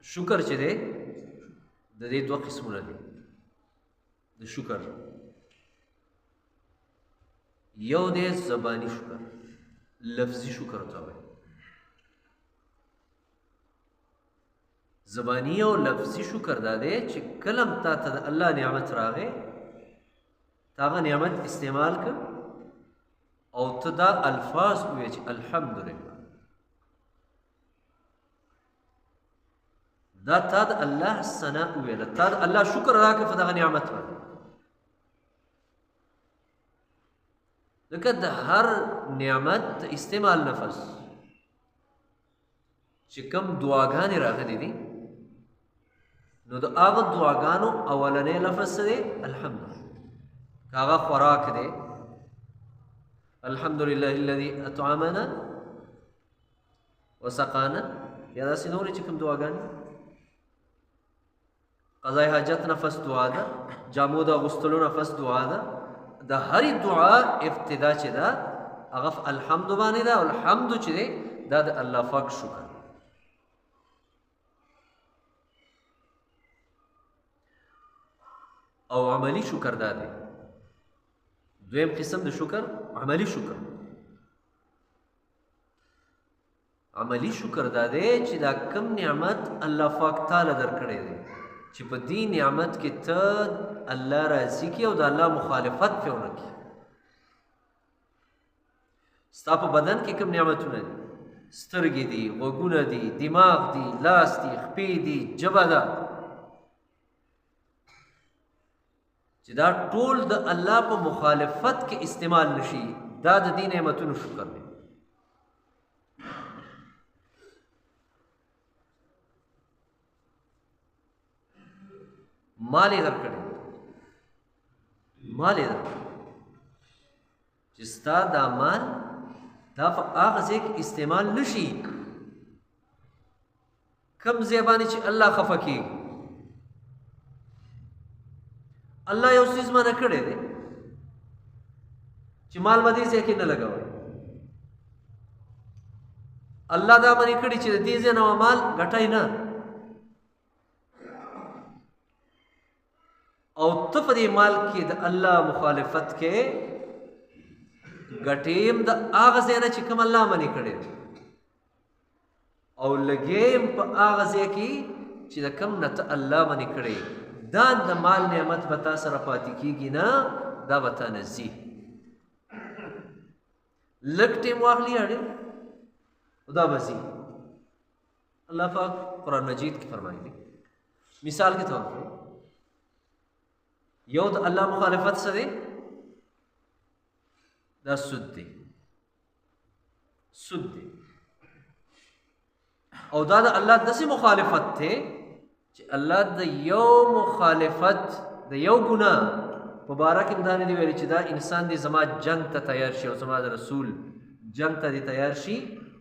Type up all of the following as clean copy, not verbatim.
شکر چې دی د دې دوه قسمونه دي د شکر. یو دی زبانی شکر، لفظي شکر ته وایي. زبانی او لفظي شکر دا دی چې کلم تا ته د الله نعمت راغی، تا هغه نعمت استعمال کړ او ته دا الفاظ ووایې چې الحمدلله، دا تا د الله ثنا وویله، تا د الله شکر ادا کړ په دغه نعمت باندې. ځکه د هر نعمت د استعمال نفس چې کوم دعاګانې راغلي دي نو د هغه دعاګانو اولنی لفظ څه دی؟ الحمدلله. که هغه خوراک دی الحمدلله الذي اطعمنا وسقانا، یا داسې نورې چې کوم دعاګانې، قضای حاجت نفس دعا ده، جامو د اغوستلو نفس دعا ده. د هرې دعا ابتدا چې ده هغه الحمد باندې ده، او الحمد چې دی دا د الله پاک شکر. او عملی شکر دا دی دویم قسم د شکر، عملی شکر. عملی شکر دا دی چې دا کم نعمت الله پاک تعالی درکړی دی چې په دې نعمت کې ته الله راضي کړي او د الله مخالفت پرې ونه کړي. ستا په بدن کې کوم نعمتونه دي؟ سترګې دي، غوږونه دي، دماغ دي، لاس دي، خپې دي، ژبه ده، چې دا ټول د الله په مخالفت کې استعمال نشي، دا د دې نعمتونو شکر دی. مال یې درکړی، مال یې درکړی چې ستا دا مال دا په هغه ځای کې استعمال نشي کوم ځای باندې چې الله خفه کېږي. الله یو څیز منع کړی دی چې مال به دې ځای کې نه لګوئ. الله دا منع کړي چې د دې ځای نه مال ګټئ نه، او ته په دې مال کې د الله مخالفت کې ګټیم د هغه ځای نه چې کوم الله منع کړی دی، او لګیم په هغه ځای کې چې د کوم نه ته الله منع کړی. دا د مال نعمت به تا سره پاتې کېږي نه، دا به تا نه ځي. لږ ټیم واخلي اړین او دا به ځي. الله پاک قرآن مجید کې فرمایي، مثال کے طور پر یو د الله مخالفت څه دی؟ دا سود دی، سود دی. او دا د الله داسې مخالفت دی چې الله د یو مخالفت د یو ګناه په باره کې دا نه دی ویلي چې دا انسان دی زما جنگ ته تیار شي او زما د رسول جنگ ته دی تیار شي.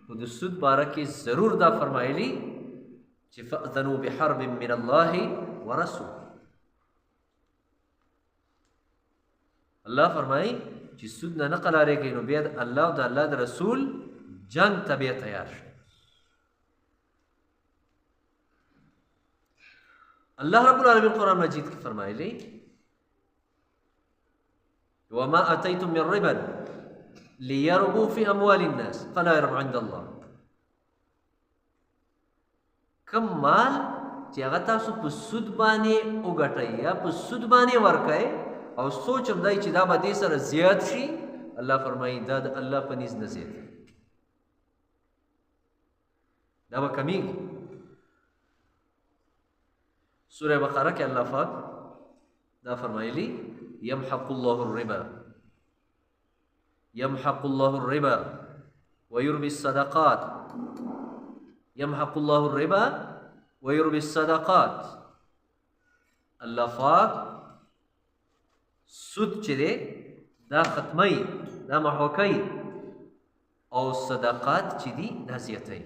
خو د سود باره کې ضرور دا فرمایلی چې فأذنوا بحرب من الله ورسول. الله فرمایي چې سود نه قلاریږي نو بیا د الله او د الله د رسول جنگ ته بیا تیار شي. الله رب العالمین قرآن مجید کی فرمایلی وما اتیتم من ربا لیربو فی اموال الناس فلا يربو عند الله. کم مال چې هغه تاسو په سود باندې وګټئ یا په سود باندې ورکئ او سوچ هم دی چې دا به دې سره زیات شي، الله فرمایي دا د الله په نیز نه زیات دی، دا به کمیږي. سورہ بقرہ کې الله پاک دا فرمایلی یمحق الله الربا، یمحق الله الربا ويربي الصدقات، یمحق الله الربا ويربي الصدقات. الله پاک سود چې دی دا ختمی، دا محو کوي، او صدقات چې دي دا زیاتوي.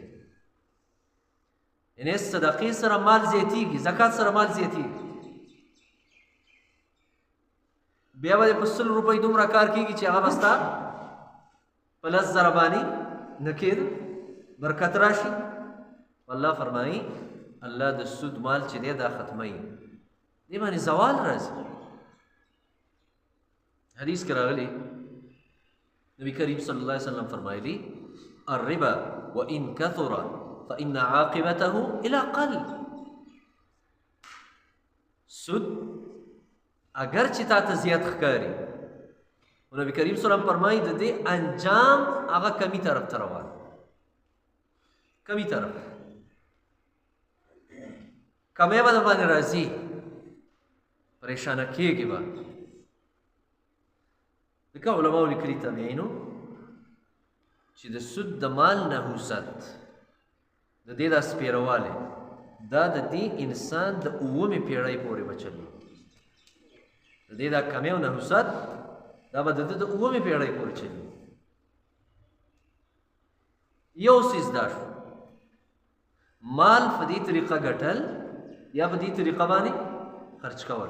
یعنی صدقې سره مال زیاتیږي، زکات سره مال زیاتیږي. بیا به په 100 روپۍ دومره کار کېږي چې هغه به ستا په 10,000 باندې نه کېده، برکت راشي. الله فرمایي الله د سود مال چې دی دا ختموي، دې باندې زوال راځي. حدیث کې راغلی نبی کریم صلی الله علیه وسلم فرمایلی الربا وان كثر فان عاقبته الى قل. سود اگر چې تا ته زیات ښکاري، نبی کریم صلی الله علیه وسلم فرمایي د دې انجام هغه کمی طرف ته روان، کمی طرف کمی به د باندې راځي، پریشانه کېږي به. ځکه علماو لیکلي تابعینو چې د سود د مال نحوست د دې دا سپیروالی دا د دې انسان د 9مې پیړۍ پورې به چلي. د دې دا کمی او نحوست دا به د ده د 9مې پیړۍ پورې چلي. یو څیز دا شو مال په دې طریقه ګټل یا په دې طریقه باندې خرچ کول.